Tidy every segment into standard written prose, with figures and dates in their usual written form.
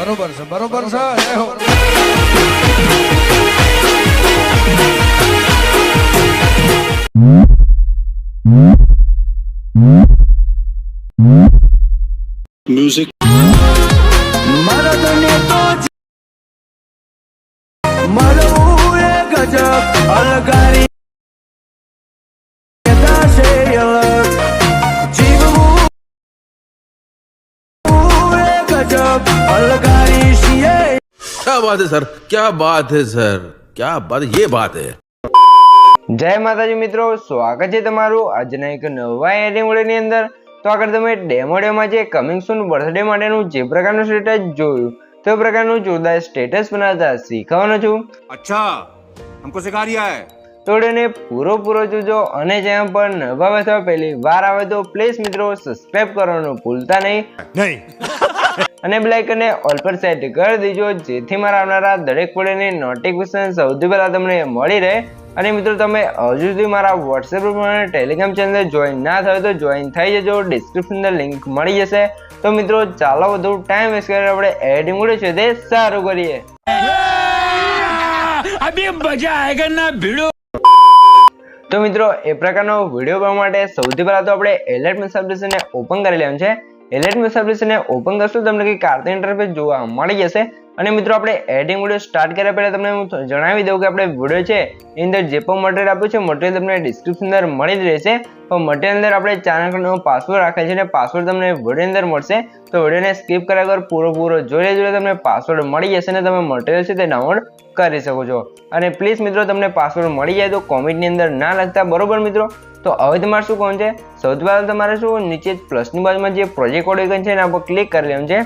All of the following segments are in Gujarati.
બરોબર છે, બરોબર છે. જય હો. Music. क्या बात है सर, क्या बात है सर, क्या बात, ये बात है. જય માતાજી મિત્રો, સ્વાગત છે તમારું આજના એક નવા એડિંગ વિડિયોની અંદર. તો આગળ તમે ડેમોમાં જે કમિંગ સૂન બર્થડે માટેનું જે પ્રકારનું સ્ટેટસ જોયું તે પ્રકારનું જોરદાર સ્ટેટસ બનાવતા શીખવાનો છું. अच्छा हमको सिखा रिया है. તો એને પૂરો જોજો અને જેમ પણ નવા અથવા પહેલી વાર આવે તો પ્લીઝ મિત્રો સબસ્ક્રાઇબ કરવાનું ભૂલતા નહીં અને બેલ આઇકનને ઓલ પર સેટ કરી દેજો જેથી મારા આવનારા દરેક વિડિયોની નોટિફિકેશન સૌથી પહેલા તમને મળી રહે. અને મિત્રો તમે હજુ સુધી મારા વોટ્સએપ ગ્રુપ અને ટેલિગ્રામ ચેનલ જોઈન ના થયો તો જોઈન થઈ જજો, ડિસ્ક્રિપ્શનમાં લિંક મળી જશે. તો મિત્રો ચાલો વધુ ટાઈમ વેસ્ટ કરીને આપણે એડિંગ વિડિયો છે તે સારું કરીએ. અભી મજા આયેગા ના ભીડો. તો મિત્રો એ પ્રકારનો વિડીયો બનાવવા માટે સૌથી પહેલા તો આપણે એલર્ટ મેસ એપ્લિકેશનને ઓપન કરી લેવાનું છે. એલર્ટ મેસ એપ્લિકેશનને ઓપન કરશું તમને કંઈક કાર્ટૂન ઇન્ટરફેસ જોવા મળી જશે. અને મિત્રો આપણે એડિંગ વિડીયો સ્ટાર્ટ કર્યા પહેલા તમને હું જણાવી દઉં કે આપણે વિડીયો છે એની અંદર જે પણ મટીરિયલ આપ્યું છે મટીરિયલ તમને ડિસ્ક્રિપ્શન અંદર મળી જ રહેશે. પણ મટીરિયલ અંદર આપણે ચેનલનો પાસવર્ડ રાખેલ છે અને પાસવર્ડ તમને વિડીયો અંદર મળશે. તો વિડીયોને સ્કીપ કર્યા વગર પૂરો જોઈ લેજો, તમને પાસવર્ડ મળી જશે અને તમે મટીરિયલ છે તે ડાઉનલોડ કરી શકો છો. અને પ્લીઝ મિત્રો તમને પાસવર્ડ મળી જાય તો કોમેન્ટની અંદર ના લખતા, બરોબર મિત્રો. તો હવે તમારે શું કોણ છે, સૌથી પહેલાં તમારે શું નીચે પ્લસની બાજુમાં જે પ્રોજેક્ટ કોડ આઇકન છે એના પર ક્લિક કરી લેવાનું છે.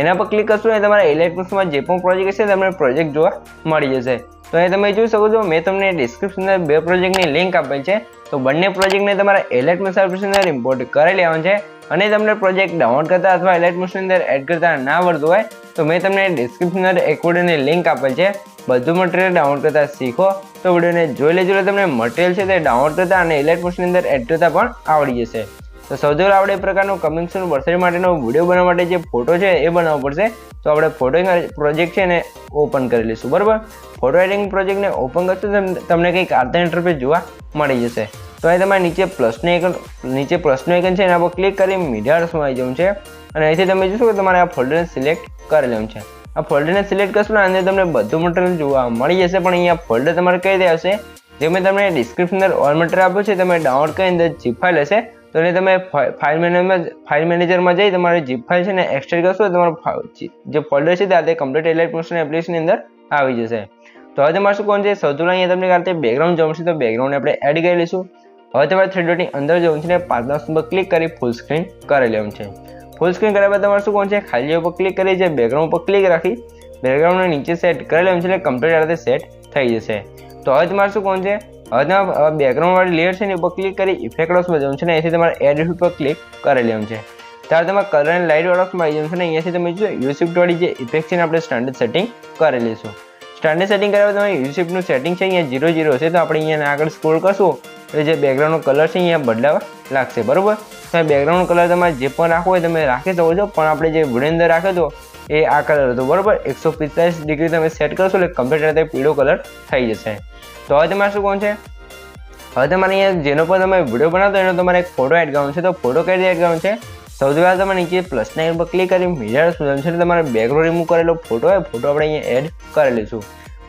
એના પર ક્લિક કરશો અને તમારા ઇલેક્ટ્રોનિક્સમાં જે પણ પ્રોજેક્ટ હશે તમને પ્રોજેક્ટ જોવા મળી જશે. તો એ તમે જોઈ શકો છો મેં તમને ડિસ્ક્રિપ્શનમાં બે પ્રોજેક્ટની લિંક આપેલ છે. તો બંને પ્રોજેક્ટને તમારા ઇલેક્ટ્રોનિક્સ એપ્લિકેશન અંદર ઇમ્પોર્ટ કરી લેવાનું છે. અને તમને પ્રોજેક્ટ ડાઉનલોડ કરતા અથવા ઇલેક્ટ્રોનિક્સ અંદર એડ કરતા ના આવડતું હોય તો મેં તમને ડિસ્ક્રિપ્શન અંદર એક વિડીયોની લિંક આપેલ છે. બધું મટીરિયલ ડાઉનલોડ કરતા શીખો તો વિડીયોને જોઈ લેજો, તમને મટીરિયલ છે તે ડાઉનલોડ કરતા અને ઇલેક્ટ્રોનિક્સ અંદર એડ કરતા પણ આવડી જશે. તો સૌથી પહેલાં આપણે એ પ્રકારનું કમિંગ સૂન બર્થડે માટેનો વિડીયો બનાવવા માટે જે ફોટો છે એ બનાવવો પડશે. તો આપણે ફોટો પ્રોજેક્ટ છે એને ઓપન કરી લઈશું, બરાબર. ફોટો એડિટિંગ પ્રોજેક્ટને ઓપન કરશું તમને કંઈક આર્ટ ઇન્ટરફેસ જોવા મળી જશે. તો અહીં તમારે નીચે પ્લસનું આઇકન છે એના પર ક્લિક કરી મીડિયામાં આવી જવું છે. અને અહીંથી તમે જોશો કે તમારે આ ફોલ્ડરને સિલેક્ટ કરી લેવું છે. આ ફોલ્ડરને સિલેક્ટ કરશો ને અંદર તમને બધું મટીરિયલ જોવા મળી જશે. પણ અહીંયા ફોલ્ડર તમારે કઈ દે આવશે જે મેં તમને ડિસ્ક્રિપ્શન અંદર ઓલ મટીરિયલ આપ્યું છે તમે ડાઉનલોડ કરી અંદર જીપ ફાઇલ હશે. તો એને તમે ફાઇલ મેનેજરમાં જઈ તમારી જીપ ફાઇલ છે ને એક્સટ્રેક્ટ કરશો તમારું જે ફોલ્ડર છે તે કમ્પ્લીટ ઇલેક્ટ્રોનિક્સ એપ્લિકેશનની અંદર આવી જશે. તો હવે તમારે શું કોણ છે, સૌથી પહેલાં અહીંયા તમને કાલે બેકગ્રાઉન્ડ જવું છે તો બેકગ્રાઉન્ડ આપણે એડ કરી લઈશું. હવે તમારે 3 ડોટની અંદર જવું છે ને 5 પર ક્લિક કરી ફૂલ સ્ક્રીન કરી લેવું છે. ફૂલ સ્ક્રીન કર્યા બાદ તમારે શું કોણ છે, ખાલી ઉપર ક્લિક કરી છે બેકગ્રાઉન્ડ પર ક્લિક રાખી બેકગ્રાઉન્ડને નીચે સેટ કરી લેવું છે એટલે કમ્પ્લીટ આ રીતે સેટ થઈ જશે. તો હવે તમારે શું કોણ છે, હવે તમારે બેકગ્રાઉન્ડ વાળી લેયર છે ને ઉપર ક્લિક કરી ઇફેક્ટ બોક્સમાં જવું છે ને અહીંથી તમારે એડ ઇફેક્ટ પર ક્લિક કરી લેવું છે. ત્યારે તમારે કલર અને લાઇટ બોક્સમાં આવી જવું છે ને અહીંયાથી તમે જો યુશિફ્ટ વાળી જે ઇફેક્ટ છે ને આપણે સ્ટાન્ડર્ડ સેટિંગ કરી લઈશું. સ્ટાન્ડર્ડ સેટિંગ કર્યા બાદ તમે યુશિફ્ટનું સેટિંગ છે અહીંયા 0 હશે તો આપણે અહીંયા આગળ સ્ક્રોલ કરશું એટલે જે બેકગ્રાઉન્ડનો કલર છે અહીંયા બદલાવા લાગશે, બરોબર. તો બેકગ્રાઉન્ડ કલર તમારે જે પણ રાખવો હોય તમે રાખી શકો છો. પણ આપણે જે વિડીયો અંદર રાખ્યો હતો એ આ કલર હતો, બરોબર. 145 ડિગ્રી તમે સેટ કરશો એટલે કમ્પ્લીટ રીતે પીળો કલર થઈ જશે. તો હવે તમારે શું કોણ છે, હવે તમારે અહીંયા જેનો પર તમે વિડીયો બનાવતો એનો તમારે એક ફોટો એડ કરવાનો છે. તો ફોટો કઈ રીતે એડ કરવાનો છે, સૌથી પહેલાં તમારે નીચે પ્લસના આઇકન પર ક્લિક કરી મીડિયા સુધારવાનું છે. તમારે બેકગ્રાઉન્ડ રિમૂવ કરેલો ફોટો હોય ફોટો આપણે અહીંયા એડ કરી લઈશું.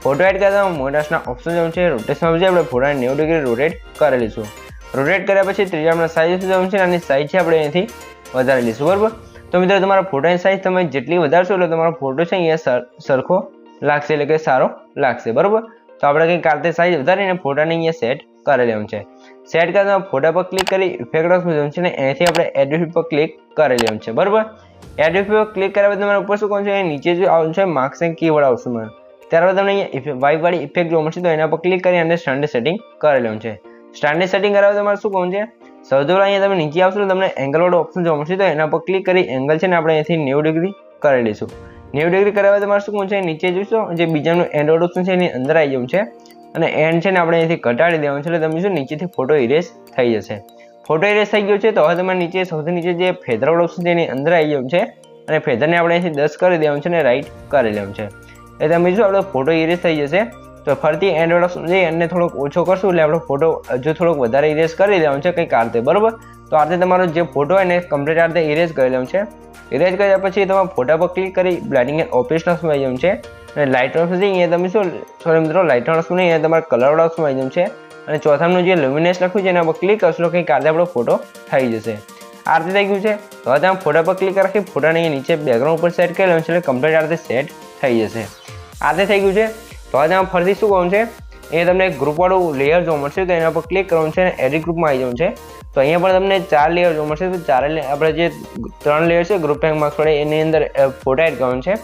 ફોટો એડ કરતા મોટાસના ઓપ્શન જવું છે, રોટેશનમાં છે આપણે ફોટાને 90 ડિગ્રી રોટેટ કરી લઈશું. રોટેટ કર્યા પછી ત્રીજા આપણે સાઇઝ જવું છે અને સાઇઝ છે આપણે અહીંથી વધારી લઈશું, બરાબર. તો મિત્રો તમારા ફોટાની સાઇઝ તમે જેટલી વધારશો એટલે તમારો ફોટો છે અહીંયા સરખો લાગશે એટલે કે સારો લાગશે, બરાબર. તો આપણે કંઈક કાલતે સાઇઝ વધારીને ફોટાને અહીંયા સેટ કરી લેવાનું છે. સેટ કરતા ફોટા પર ક્લિક કરી ઇફેક્ટ બોક્સમાં જવું છે ને અહીંથી આપણે એડ ઇફેક્ટ પર ક્લિક કરી લેવાનું છે, બરાબર. એડ ઇફેક્ટ પર ક્લિક કર્યા બાદ તમારા ઉપર શું કોણ છે, નીચે જો આવશે છે માર્ક્સ એન્ડ કીવર્ડ આવશે મને. ત્યારબાદ તમને અહીંયા વાઇપ વાળી ઇફેક્ટ જોવા મળશે તો એના પર ક્લિક કરી અને સ્ટાન્ડર્ડ સેટિંગ કરી લેવાનું છે. સ્ટાન્ડર્ડ સેટિંગ કરાવવા તમારે શું કોણ છે, સૌથી પહેલાં અહીંયા તમે નીચે આવશો તો તમને એંગલ વાળો ઓપ્શન જોવા મળશે તો એના પર ક્લિક કરી એંગલ છે ને આપણે અહીંથી 90 ડિગ્રી કરી લઈશું. 90 ડિગ્રી કરાવવા તમારે શું કોણ છે, નીચે જોઈશો જે બીજાનું એન્ડ વાળો ઓપ્શન છે એની અંદર આવી જવું છે અને એન્ડ છે ને આપણે અહીંથી ઘટાડી દેવાનું છે એટલે તમે શું નીચેથી ફોટો ઇરેઝ થઈ જશે. ફોટો ઇરેઝ થઈ ગયો છે તો હવે તમારે નીચે સૌથી નીચે જે ફેદર વાળો ઓપ્શન છે એની અંદર આવી જવું છે અને ફેધરને આપણે અહીંથી 10 કરી દેવાનું છે અને રાઈટ કરી લેવાનું છે. એ તમે જો આપણો ફોટો ઇરેઝ થઈ જશે. તો ફરીથી એન્ડ વાળો ઓપ્શન જઈ અને થોડોક ઓછો કરશું એટલે આપણો ફોટો હજુ થોડોક વધારે ઇરેઝ કરી દેવાનો છે કંઈક આ રીતે, બરોબર. તો આ રીતે તમારો જે ફોટો હોય ને કમ્પ્લીટ આ રીતે ઇરેઝ કરી લેવાનું છે. ઇરેઝ કર્યા પછી તમારા ફોટા પર ક્લિક કરી બ્લેન્ડિંગ એન્ડ ઓપ્શન્સમાં આવી જવાનું છે અને લાઇટ ઓપ્શન જઈ અહીંયા તમે શું સોરી મિત્રો લાઇટ ઓપ્શન નહીં, અહીંયા તમારા કલર વાળા ઓપ્શનમાં આવી જવાનું છે અને ચોથાનું જે લ્યુમિનેસ લખ્યું છે એના પર ક્લિક કરશો કંઈક આ રીતે આપણો ફોટો થઈ જશે. આ રીતે થઈ ગયું છે. તો હવે તમે ફોટા પર ક્લિક રાખી ફોટાને નીચે બેકગ્રાઉન્ડ ઉપર સેટ કરી લેવાનું છે એટલે કમ્પ્લીટ આ રીતે સેટ થઈ જશે. આ રીતે થઈ ગયું છે. તો હવે તમે ફરીથી શું કરવાનું છે, એ તમને ગ્રુપવાળું લેયર જોવા મળશે તો એના પર ક્લિક કરવાનું છે અને એડિટ ગ્રુપમાં આવી જવાનું છે. તો અહીંયા પણ તમને 4 લેયર જોવા મળશે. તો 4 આપણે જે 3 લેયર છે ગ્રુપ ટેગ માર્ક્સ વડે એની અંદર ફોટા એડ કરવાનું છે.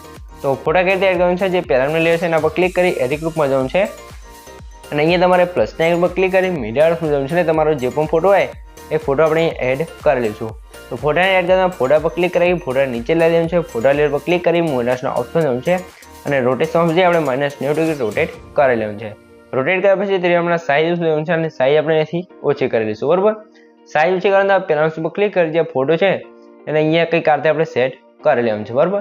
તો ફોટા કઈ રીતે એડ કરવાનું છે, જે પહેલાનું લેયર છે એના પર ક્લિક કરી એડિટ ગ્રુપમાં જવાનું છે અને અહીંયા તમારે પ્લસના આઇકન પર ક્લિક કરી મીડિયા જવાનું છે ને તમારો જે પણ ફોટો હોય એ ફોટો આપણે એડ કરી લઈશું. તો ફોટાને એડ કરતા ફોટા પર ક્લિક કરી ફોટા નીચે લઈ દેવાનું છે. ફોટા લેયર પર ક્લિક કરી મોનાસના ઓપ્શન જવાનું છે અને રોટેશન જે આપણે -90 ડિગ્રી રોટેટ કરી લેવાનું છે. રોટેટ કર્યા પછી તે હમણાં સાઈઝ લેવાનું છે અને સાઈઝ આપણે અહીંથી ઓછી કરી લઈશું, બરોબર. સાઈઝ ઓછી કરવાના પહેલા ઓપ્શન પર ક્લિક કરી જે ફોટો છે એને અહીંયા કંઈક આ રીતે આપણે સેટ કરી લેવાનું છે, બરોબર.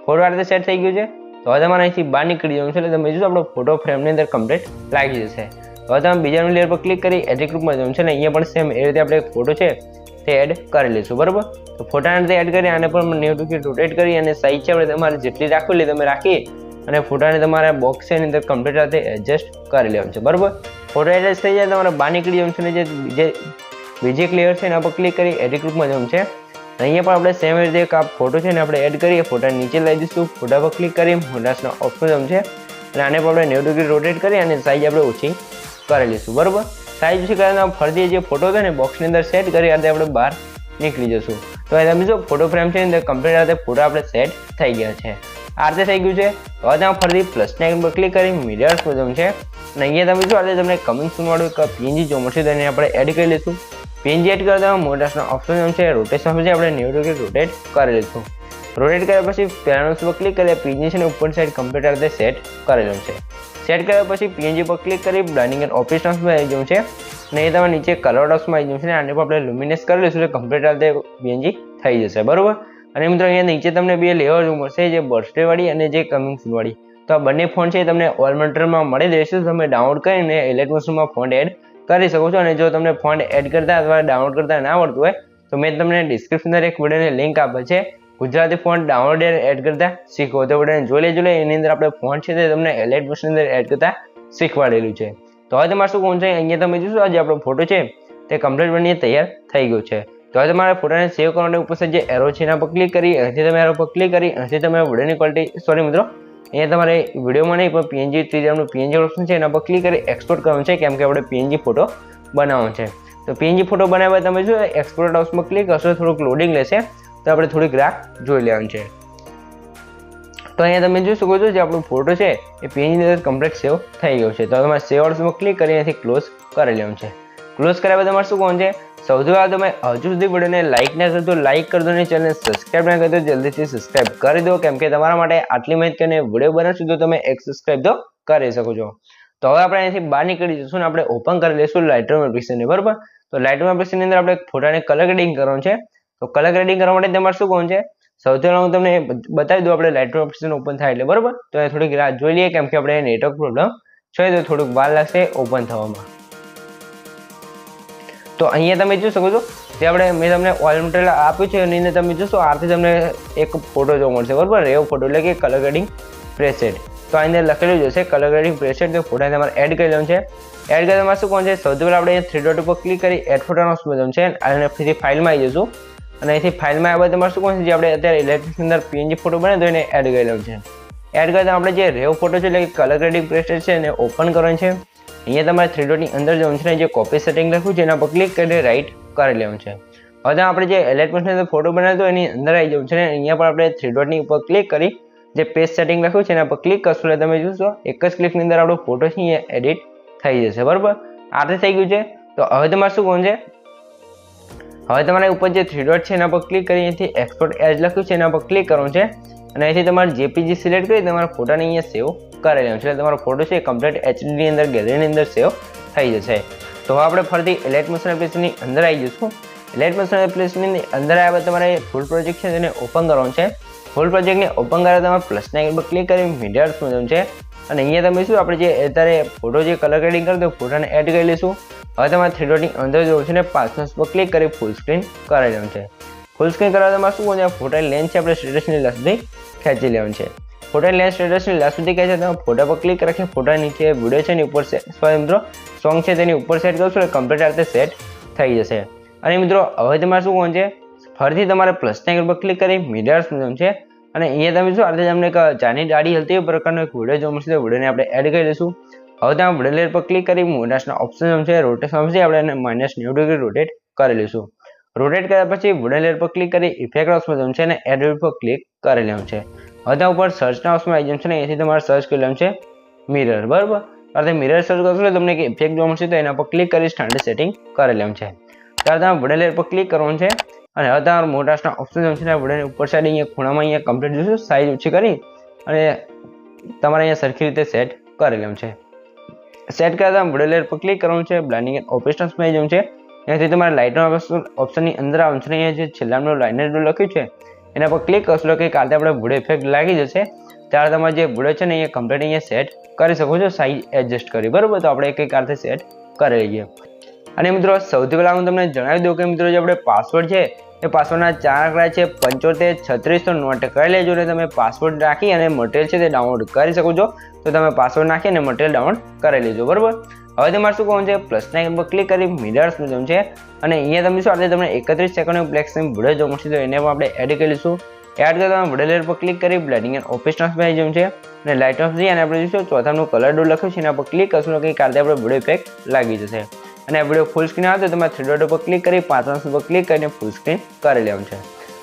ફોટો આ રીતે સેટ થઈ ગયું છે. તો હવે તમારે અહીંથી બહાર નીકળી જવાનું છે એટલે તમે જોશો આપણો ફોટો ફ્રેમની અંદર કમ્પ્લીટ લાગી જશે. હવે તમે બીજાનું લેયર પર ક્લિક કરી એડિટ ગ્રુપમાં જવાનું છે અને અહીંયા પણ સેમ એ રીતે આપણે ફોટો છે તે એડ કરી લઈશું, બરોબર. તો ફોટાને રીતે એડ કરી આને પણ 90 ડિગ્રી રોટેટ કરી અને સાઈઝ છે આપણે તમારે જેટલી રાખવી એટલે તમે રાખી અને ફોટાને તમારા બોક્સ છે એની અંદર કમ્પ્લીટ રીતે એડજસ્ટ કરી લેવાનું છે, બરોબર. ફોટો એડજસ્ટ થઈ જાય તમારે બહાર નીકળી જવાનું છે અને જે બીજી ક્લિયર છે એના પર ક્લિક કરી એડિટ ગ્રુપમાં જવાનું છે. અહીંયા પણ આપણે સેમ રીતે એક આ ફોટો છે ને આપણે એડ કરીએ ફોટા નીચે લઈ દઈશું. ફોટા પર ક્લિક કરી મોનાસના ઓપ્શન જવાનું છે અને આને પણ આપણે 90 ડિગ્રી રોટેટ કરી અને સાઈઝ આપણે ઓછી કરી લઈશું, બરોબર. સાઈઝ ઓછી કરીને ફરીથી જે ફોટો છે ને બોક્સની અંદર સેટ કરી આ રીતે આપણે બહાર નીકળી જશું. તો તમે જો ફોટો ફ્રેમ છે અંદર કમ્પ્લીટ રીતે ફોટો આપણે સેટ થઈ ગયા છે. આ રીતે થઈ ગયું છે. હવે તમે ફરીથી પ્લસના આઇકન પર ક્લિક કરી મીડિયા જવાનું છે અને અહીંયા તમે જો આજે તમને કમિંગ સૂન વાળું એક પીએનજી જોવા મળશે તો એને આપણે એડ કરી લઈશું. પીએનજી એડ કરતા મોટાસનો ઓપ્શન છે રોટેશન છે આપણે 90 ડિગ્રી રોટેટ કરી લઈશું. રોટેટ કર્યા પછી પહેલાનો પર ક્લિક કરી પીએનજી છે ને ઉપર સાઈડ કમ્પ્લીટ રીતે સેટ કરેલું છે. સેટ કર્યા પછી પીએનજી પર ક્લિક કરી બ્લેન્ડિંગ એન્ડ ઓપ્શન્સમાં આવી જવું છે અને એ તમારે નીચે કલર ઓપ્શનમાં આવી જવું છે અને આને પણ આપણે લ્યુમિનેસ કરી લઈશું એટલે કમ્પ્લીટ રીતે પીએનજી થઈ જશે, બરોબર. અને મિત્રો અહીંયા નીચે તમને બે લેયર જોવા મળશે, જે બર્થડે વાળી અને જે કમિંગ સૂન વાળી. તો આ બંને ફોન્ટ છે તમને ઓલ મટીરિયલમાં મળી રહેશે. તમે ડાઉનલોડ કરીને ઇલેક્ટ્રોનમાં ફોન્ટ એડ કરી શકો છો અને જો તમને ફોન્ટ એડ કરતા અથવા ડાઉનલોડ કરતા ના આવડતું હોય તો મેં તમને ડિસ્ક્રિપ્શનમાં એક વિડીયોની લિંક આપે છે ગુજરાતી ફોન્ટ ડાઉનલોડ એડ કરતા શીખો. તો વિડીયોને જોઈ લેજો. એની અંદર આપણે ફોન્ટ છે તે તમને ઇલેક્ટ્રોની અંદર એડ કરતા શીખવાડેલું છે. તો હવે તમારે શું કરવું છે, અહીંયા તમે જોશો આજે આપણો ફોટો છે તે કમ્પ્લીટ બની તૈયાર થઈ ગયો છે. તો હવે તમારે ફોટાને સેવ કરવા માટે ઉપર જે એરો છે એના પર ક્લિક કરી અહીંથી તમે એરો પર ક્લિક કરી અહીંથી તમે વિડીયોની ક્વોલિટી સોરી મિત્રો અહીંયા તમારે વિડીયોમાં નહીં પણ પીએનજી 3D પીએનજી ઓપ્શન છે એના પર ક્લિક કરી એક્સપોર્ટ કરવાનું છે કેમ કે આપણે પીએનજી ફોટો બનાવવાનો છે. તો પીએનજી ફોટો બનાવ્યા તમે જો એક્સપોર્ટ ઓપ્શનમાં ક્લિક કરશો થોડુંક લોડિંગ લેશે તો આપણે થોડીક રાહ જોઈ લેવાનું છે. તો અહીંયા તમે જોઈ શકો છો જે આપણો ફોટો છે એ પીએનજી ની અંદર કમ્પ્લીટ સેવ થઈ ગયો છે. તો તમારે સેવ ઓપ્શનમાં ક્લિક કરી અહીંથી ક્લોઝ કરી લેવાનું છે. ક્લોઝ કર્યા બાદ તમારે શું કરવાનું છે, સૌથી પહેલાં તમે હજુ સુધી વિડીયોને લાઇક ના કરતો લાઇક કરી દો અને ચેનલને સબસ્ક્રાઇબ ના કરતો જલ્દીથી સબસ્ક્રાઇબ કરી દો કેમ કે તમારા માટે આટલી માહિતી અને વિડીયો બનાવશું તો તમે એક સબસ્ક્રાઇબ તો કરી શકો છો. તો હવે આપણે અહીંથી બહાર નીકળી જઈશું ને આપણે ઓપન કરી લઈશું લાઇટરૂમ એપ્લિકેશનને, બરાબર. તો લાઇટરૂમ એપ્લિકેશનની અંદર આપણે ફોટાને કલર ગ્રેડિંગ કરવાનું છે. તો કલર ગ્રેડિંગ કરવા માટે તમારે શું કરવાનું છે, સૌથી પહેલાં હું તમને બતાવી દઉં આપણે લાઇટરૂમ એપ્લિકેશન ઓપન થાય એટલે, બરાબર. તો એ થોડીક રાહ જોઈ લઈએ કેમ કે આપણે નેટવર્ક પ્રોબ્લેમ છે તો થોડુંક વાર લાગશે ઓપન થવામાં. તો અહીંયા તમે જોઈ શકો છો જે આપણે મેં તમને ઓઇલ મટીરિયલ આપ્યું છે એની અંદર તમે જોશો આથી તમને એક ફોટો જોવા મળશે, બરાબર. રેવ ફોટો એટલે કે કલર ગ્રેડિંગ પ્રેસેટ. તો આ અંદર લખેલું જ હશે કલર ગ્રેડિંગ પ્રેસેટ. તો ફોટા તમારે એડ કરી લેવાનું છે. એડ કરી તમારે શું કરવાનું છે, સૌથી પહેલાં આપણે 3 ડોટ ઉપર ક્લિક કરી એડ ફોટાનો ઓપ્શન જવાનું છે અને ફરીથી ફાઇલમાં આવી જશું અને અહીંથી ફાઇલમાં આવ્યા તમારે શું કરવાનું છે, જે આપણે અત્યારે ઇલેક્ટ્રિકની અંદર પીએનજી ફોટો બને તો એને એડ કરી લેવાનું છે. એડ કરતા આપણે જે રેવ ફોટો છે એટલે કે કલર ગ્રેડિંગ પ્રેસેટ છે એને ઓપન કરવાનું છે. અહીંયા તમારે 3 ડોટની અંદર જવાનું છે જે કોપી સેટિંગ લખ્યું છે એના પર ક્લિક કરીને રાઈટ કરી લેવાનું છે. હવે આપણે જે ઇલેક્ટ્રોનિકની અંદર ફોટો બનાવ્યો તો એની અંદર આવી જવું છે ને અહીંયા પણ આપણે 3 ડોટની ઉપર ક્લિક કરી જે પેજ સેટિંગ લખ્યું છે એના પર ક્લિક કરશો એટલે તમે જોશો એક જ ક્લિકની અંદર આપણો ફોટો છે એ એડિટ થઈ જશે, બરાબર. આ રીતે થઈ ગયું છે. તો હવે તમારે શું કરવાનું છે, હવે તમારે ઉપર જે 3 ડોટ છે એના પર ક્લિક કરી અહીંથી એક્સપોર્ટ એઝ લખ્યું છે એના પર ક્લિક કરવાનું છે અને અહીંથી તમારે જેપીજી સિલેક્ટ કરી તમારા ફોટાને અહીંયા સેવ કરી લેવાનું છે. એટલે તમારો ફોટો છે કમ્પ્લીટ એચડીની અંદર ગેલેરીની અંદર સેવ થઈ જશે. તો હવે આપણે ફરીથી એલાઇટ મોશન એપ્લિકેશનની અંદર આવી જઈશું. એલાઇટ મોશન એપ્લિકેશનની અંદર આવ્યા તમારે ફૂલ પ્રોજેક્ટ છે તેને ઓપન કરવાનું છે. ફૂલ પ્રોજેક્ટને ઓપન કરવા તમે પ્લસના આઇકન પર ક્લિક કરી મીડિયામાં જવાનું છે અને અહીંયા તમે શું આપણે જે અત્યારે ફોટો જે કલર ગ્રેડિંગ કરતો ફોટાને એડ કરી લઈશું. હવે તમારે 3 ડોટની અંદર જવું છે ને 5 પર ક્લિક કરી ફૂલ સ્ક્રીન કરાવી લેવાનું છે. ફૂલ સ્ક્રીન કરવા તમારે શું છે ફોટાની લેન્થ છે આપણે સ્ટેટસની લાસ્ટ સુધી ખેંચી લેવાનું છે. ફોટાની લેન્થ સ્ટેટસની લાસ્ટ સુધી કહે છે તમે ફોટા પર ક્લિક રાખી ફોટા નીચે વિડીયો છે એની ઉપર મિત્રો સોંગ છે તેની ઉપર સેટ કરશો એટલે કમ્પ્લીટ આ રીતે સેટ થઈ જશે. અને મિત્રો હવે તમારે શું કરવાનું છે ફરીથી તમારે પ્લસના આઇકન પર ક્લિક કરી મીડિયામાં જવાનું છે અને અહીંયા તમે શું આ રીતે તમને એક ચાની ડાળી હલતી એ પ્રકારનો એક વિડીયો જોવા મળશે. વિડીયોને આપણે એડ કરી લઈશું. હવે તમે વિડીયો લેયર પર ક્લિક કરી મોટાના ઓપ્શન છે રોટેશન છે આપણે એને -90 ડિગ્રી રોટેટ કરી લઈશું. રોટેટ કર્યા પછી વિડીયો લેયર પર ક્લિક કરી ઇફેક્ટ ઓપ્શન જવાનું છે અને એડ પર ક્લિક કરી લેવાનું છે. હવે ત્યાં ઉપર સર્ચના ઓપ્શન આવી જવાનું છે ને અહીંથી તમારે સર્ચ કરી લેવાનું છે મિરર. બરાબર, ત્યારે મિરર સર્ચ કરશો એટલે તમને એક ઇફેક્ટ જોવા મળશે તો એના પર ક્લિક કરી સ્ટાન્ડર્ડ સેટિંગ કરી લેવાનું છે. ત્યારે તમે વિડીયો લેયર પર ક્લિક કરવાનું છે અને હવે તમારે મોટાના ઓપ્શન જવાનું છે વિડીયોની ઉપર સાઈડ અહીંયા ખૂણામાં અહીંયા કમ્પ્લીટ જોઈશું સાઈઝ ઓછી કરી અને તમારે અહીંયા સરખી રીતે સેટ કરી લેવાનું છે. સેટ કર્યા તમે વિડીયો લેયર પર ક્લિક કરવાનું છે બ્લેન્ડિંગ એન્ડ ઓપરેશન્સમાં આવી જવાનું છે. અહીંયાથી તમારે લાઇટનો ઓપ્શનની અંદર આવવાનું છે અહીંયા જે છેલ્લાનું લાઇનર લખ્યું છે એના પર ક્લિક કરશો કે કાલે આપણે વિડીયો ઇફેક્ટ લાગી જશે ત્યારે તમારે જે વિડીયો છે ને અહીંયા કમ્પ્લીટ અહીંયા સેટ કરી શકો છો સાઈઝ એડજસ્ટ કરી. બરાબર, તો આપણે એક કાલથી સેટ કરી લઈએ. અને મિત્રો સૌથી પહેલાં હું તમને જણાવી દઉં કે મિત્રો જે આપણે પાસવર્ડ છે એ પાસવર્ડના 4 આંકડા છે 75 36 તો નોટ કરી લેજો અને તમે પાસવર્ડ રાખી અને મટીરિયલ છે તે ડાઉનલોડ કરી શકો છો. તો તમે પાસવર્ડ નાખી અને મટીરિયલ ડાઉનલોડ કરી લેજો. બરાબર, હવે તમારે શું કરવાનું છે પ્લસના આઇકન પર ક્લિક કરી મીડિયામાં જવાનું છે અને અહીંયા તમે શું આજે તમને 31 સેકન્ડનો બ્લેક સ્ક્રીન વિડીયો જોવા મળશે તો એને પણ આપણે એડ કરી લઈશું. એડ કરતા તમે વિડીયો લેયર પર ક્લિક કરી બ્લેન્ડિંગ એન્ડ ઓપરેશન્સમાં આવી જવાનું છે અને લાઇટ ઓફ જઈ અને આપણે જોઈશું ચોથાનું કલર ડોર લખ્યું છે એના પર ક્લિક કરશું કે કાલે આપણે વિડીયો ઇફેક્ટ લાગી જશે. અને આ વિડીયો ફૂલ સ્ક્રીન આવે તો તમારે 3 ડોટ પર ક્લિક કરી 5 પર ક્લિક કરીને ફૂલ સ્ક્રીન કરી લેવાનું છે.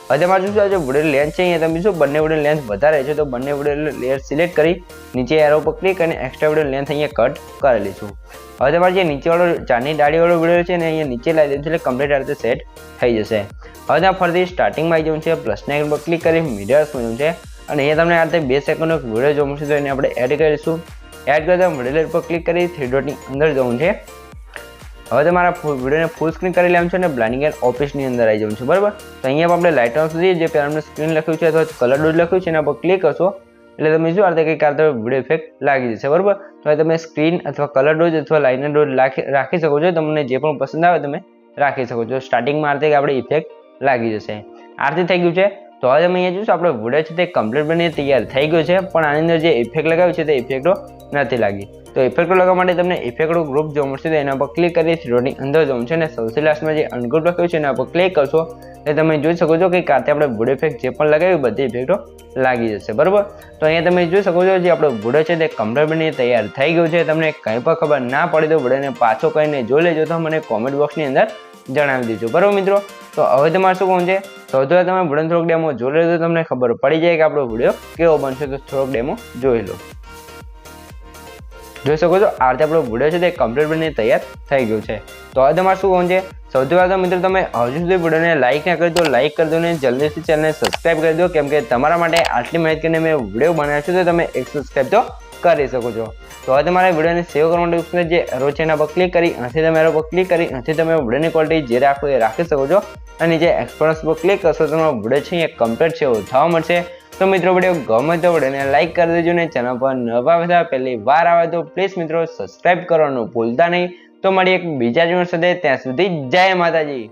હવે તમારે શું છે વિડીયો લેન્થ છે અહીંયા તમે શું બંને વિડીયો લેન્થ વધારે છે તો બંને વિડીયો લેયર સિલેક્ટ કરી નીચે એરો પર ક્લિક કરીને એક્સ્ટ્રા વિડીયો લેન્થ અહીંયા કટ કરી લઈશું. હવે તમારે જે નીચેવાળો ચારની ડાળીવાળો વિડીયો છે ને અહીંયા નીચે લાવી દેવું છે એટલે કમ્પ્લીટ આ રીતે સેટ થઈ જશે. હવે ત્યાં ફરીથી સ્ટાર્ટિંગમાં આવી જવું છે પ્લસના આઇકન પર ક્લિક કરી મીડિયામાં જવું છે અને અહીંયા તમને આ રીતે 2 સેકન્ડનો વિડીયો જોવા મળશે તો એને આપણે એડ કરીશું. એડ કરતા વિડીયો લેયર પર ક્લિક કરી 3 ડોટની અંદર જવું છે. હવે તમારા વિડીયોને ફૂલ સ્ક્રીન કરી લેવાનું છે અને બ્લેન્ડિંગ એન્ડ ઓપરેશનની અંદર આવી જવાનું છે. બરાબર, તો અહીંયા આપણે લાઇટ ઓફ સુધી જે પહેલાં સ્ક્રીન લખ્યું છે અથવા કલર ડોઝ લખ્યું છે એના પર ક્લિક કરશો એટલે તમે શું આ રીતે કંઈક આ વિડીયો ઇફેક્ટ લાગી જશે. બરાબર, તો તમે સ્ક્રીન અથવા કલર ડોઝ અથવા લાઇનર ડોઝ રાખી શકો છો. તમને જે પણ પસંદ આવે તમે રાખી શકો છો. સ્ટાર્ટિંગમાં આ રીતે આપણે ઇફેક્ટ લાગી જશે. આરતી થઈ ગયું છે. તો હવે તમે અહીંયા જોઈશું આપણો વિડીયો છે તે કમ્પ્લીટ બની તૈયાર થઈ ગયો છે પણ આની અંદર જે ઇફેક્ટ લગાવ્યું છે તે ઇફેક્ટો નથી લાગી. તો ઇફેક્ટો લગાવવા માટે તમને ઇફેક્ટો ગ્રુપ જોવા મળશે તો એના પર ક્લિક કરી 3 ડોટની અંદર જવું છે અને સૌથી લાસ્ટમાં જે અનગ્રુપ લખ્યું છે એના પર ક્લિક કરશો એટલે તમે જોઈ શકો છો કે કાતે આપણે વિડીયો ઇફેક્ટ જે પણ લગાવ્યું બધી ઇફેક્ટો લાગી જશે. બરાબર, તો અહીંયા તમે જોઈ શકો છો જે આપણો વિડીયો છે તે કમ્પ્લીટ બની તૈયાર થઈ ગયો છે. તમને કંઈ પણ ખબર ના પડી તો વિડીયોને પાછો કરીને જોઈ લેજો તો મને કોમેન્ટ બોક્સની અંદર જણાવી દેજો. બરાબર મિત્રો, તો હવે તમારે શું કહું છે સૌથી પહેલાં તમે વિડીયો થોડોક ડેમો જોઈ લેજો તો તમને ખબર પડી જાય કે આપણો વિડીયો કેવો બનશે. તો થોડોક ડેમો જોઈ લો. જોઈ શકો છો આ રીતે આપણો વિડીયો છે તે કમ્પ્લીટ બનીને તૈયાર થઈ ગયો છે. તો હવે તમારે શું કહું છે સૌથી પહેલાં તો મિત્રો તમે હજુ સુધી વિડીયોને લાઇક ના કરી દો લાઇક કરી દો ને જલ્દીથી ચેનલને સબસ્ક્રાઈબ કરી દો કેમ કે તમારા માટે આટલી મહેનત કરીને મેં વિડીયો બનાવ્યો છે તો તમે 1 સબસ્ક્રાઈબ તો કરી શકો છો. તો હવે તમારે વિડીયોને સેવ કરવા માટે જે એરો છે એના પર ક્લિક કરી અહીંથી તમે એરો પર ક્લિક કરી અહીંથી તમે વિડીયોની ક્વોલિટી જે રાખો એ રાખી શકો છો અને જે એક્સપોર્ટ પર ક્લિક કરશો તમારો વિડીયો છે એ કમ્પ્લીટ છે એવું થવા મળશે. તો મિત્રો વિડીયો ગમે તો વિડીયોને લાઇક કરી દેજો ને ચેનલ પર નવા બધા પહેલી વાર આવે તો પ્લીઝ મિત્રો સબસ્ક્રાઈબ કરવાનું ભૂલતા નહીં. તો મળીએ એક બીજા જીવન સાથે ત્યાં સુધી જય માતાજી.